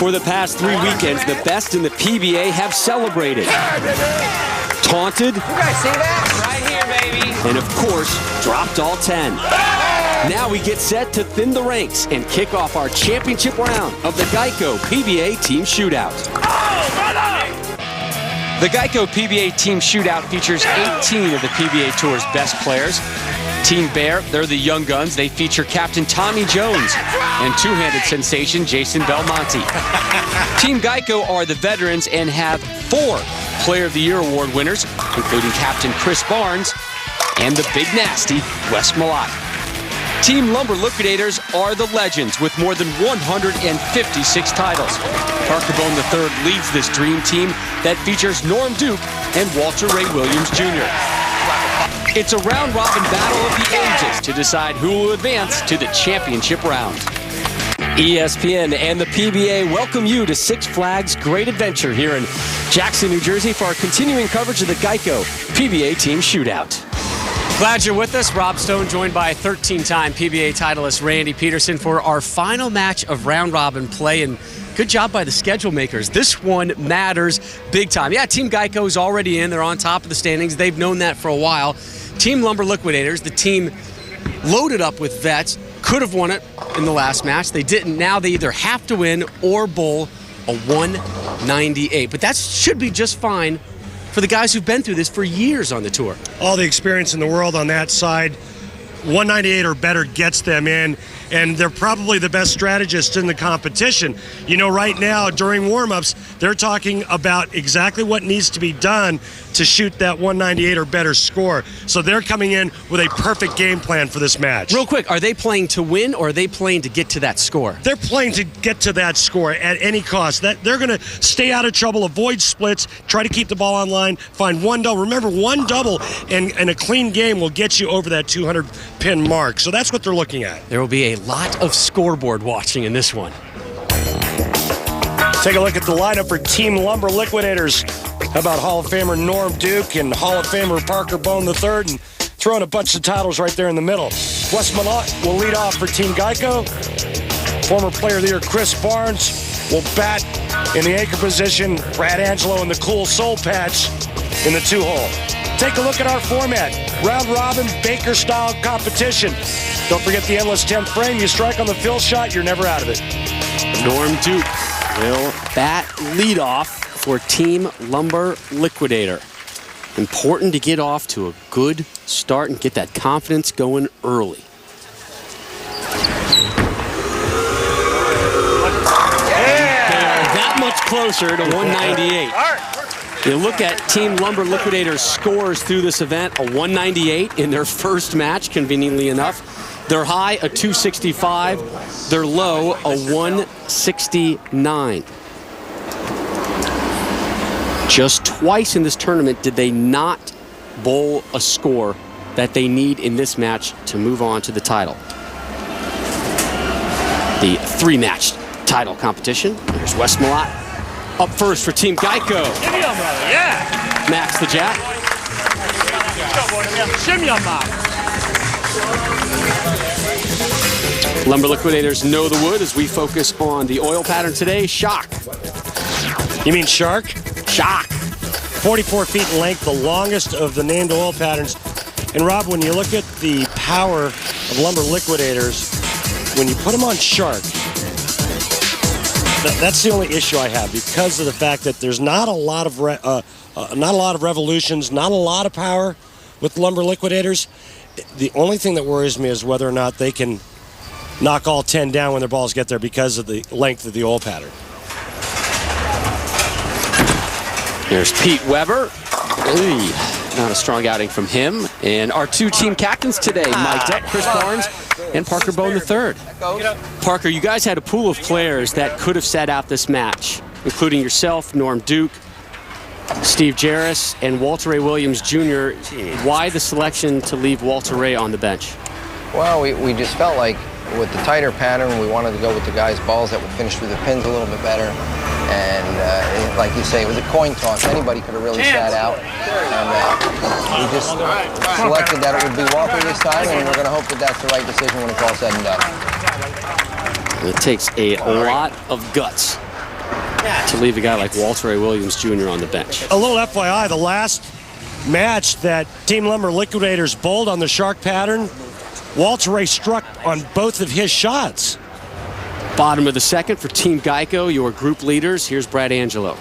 For the past 3 weekends, the best in the PBA have celebrated, taunted, You guys see that? Right here, baby. and of course, dropped all 10. Now we get set to thin the ranks and kick off our championship round of the Geico PBA Team Shootout. The Geico PBA Team Shootout features 18 of the PBA Tour's best players. Team Bear, they're the young guns. They feature Captain Tommy Jones and two-handed sensation Jason Belmonte. Team Geico are the veterans and have 4 Player of the Year award winners, including Captain Chris Barnes and the Big Nasty Wes Malott. Team Lumber Liquidators are the legends with more than 156 titles. Parker Bone III leads this dream team that features Norm Duke and Walter Ray Williams Jr. It's a round-robin battle of the ages to decide who will advance to the championship round. ESPN and the PBA welcome you to Six Flags Great Adventure here in Jackson, New Jersey for our continuing coverage of the Geico PBA Team Shootout. Glad you're with us. Rob Stone joined by 13-time PBA titleist Randy Peterson for our final match of round-robin play. And good job by the schedule makers. This one matters big time. Yeah, Team Geico is already in. They're on top of the standings. They've known that for a while. Team Lumber Liquidators, the team loaded up with vets, could have won it in the last match. They didn't. Now they either have to win or bowl a 198. But that should be just fine for the guys who've been through this for years on the tour. All the experience in the world on that side. 198 or better gets them in, and they're probably the best strategists in the competition. You know, right now during warm-ups, they're talking about exactly what needs to be done to shoot that 198 or better score. So they're coming in with a perfect game plan for this match. Real quick, are they playing to win or are they playing to get to that score? They're playing to get to that score at any cost. They're going to stay out of trouble, avoid splits, try to keep the ball on line, find one double. Remember, one double and a clean game will get you over that 200-pin mark. So that's what they're looking at. There will be a lot of scoreboard watching in this one. Take a look at the lineup for Team Lumber Liquidators. How about Hall of Famer Norm Duke and Hall of Famer Parker Bone III, and throwing a bunch of titles right there in the middle. Wes Malott will lead off for Team Geico. Former Player of the Year Chris Barnes will bat in the anchor position. Brad Angelo in the cool soul patch in the 2-hole. Take a look at our format. Round robin, Baker style competition. Don't forget the endless 10th frame. You strike on the fill shot, you're never out of it. Norm Duke will bat leadoff for Team Lumber Liquidator. Important to get off to a good start and get that confidence going early. They are that much closer to 198. You look at Team Lumber Liquidator's scores through this event, a 198 in their first match, conveniently enough. Their high, a 265. Their low, a 169. Just twice in this tournament did they not bowl a score that they need in this match to move on to the title. The 3-match title competition. Here's Wes Malott up first for Team Geico. Yeah. Max the Jack. Lumber Liquidators know the wood as we focus on the oil pattern today. Shock. You mean shark? Shock. 44 feet in length, the longest of the named oil patterns. And Rob, when you look at the power of Lumber Liquidators, when you put them on shark, that's the only issue I have, because of the fact that there's not a lot of revolutions, not a lot of power with Lumber Liquidators. The only thing that worries me is whether or not they can knock all 10 down when their balls get there because of the length of the oil pattern. There's Pete Weber. Ooh, not a strong outing from him. And our 2 team captains today, Mike Deck, Chris Barnes, and Parker Bone III. Parker, you guys had a pool of players that could have sat out this match, including yourself, Norm Duke, Steve Jarris, and Walter Ray Williams Jr. Why the selection to leave Walter Ray on the bench? Well, we just felt like with the tighter pattern, we wanted to go with the guys' balls that would finish through the pins a little bit better. And like you say, it was a coin toss. Anybody could have really sat out. And we just selected that it would be Walter this time, and we're going to hope that that's the right decision when it's all said and done. It takes a lot of guts to leave a guy like Walter A. Williams Jr. on the bench. A little FYI, the last match that Team Lumber Liquidators bowled on the shark pattern, Walter Ray struck on both of his shots. Bottom of the second for Team Geico, your group leaders. Here's Brad Angelo.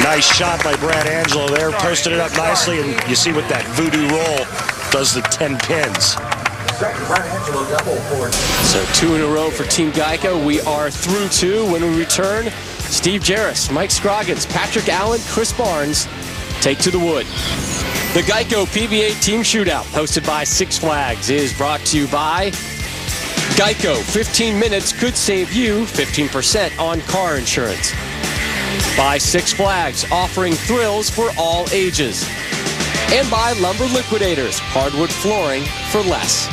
Nice shot by Brad Angelo there. Posted it up nicely, and you see what that voodoo roll does the 10 pins. So 2 in a row for Team Geico. We are through 2. When we return, Steve Jarris, Mike Scroggins, Patrick Allen, Chris Barnes take to the wood. The Geico PBA Team Shootout, hosted by Six Flags, is brought to you by Geico. 15 minutes could save you 15% on car insurance. By Six Flags, offering thrills for all ages. And by Lumber Liquidators, hardwood flooring for less.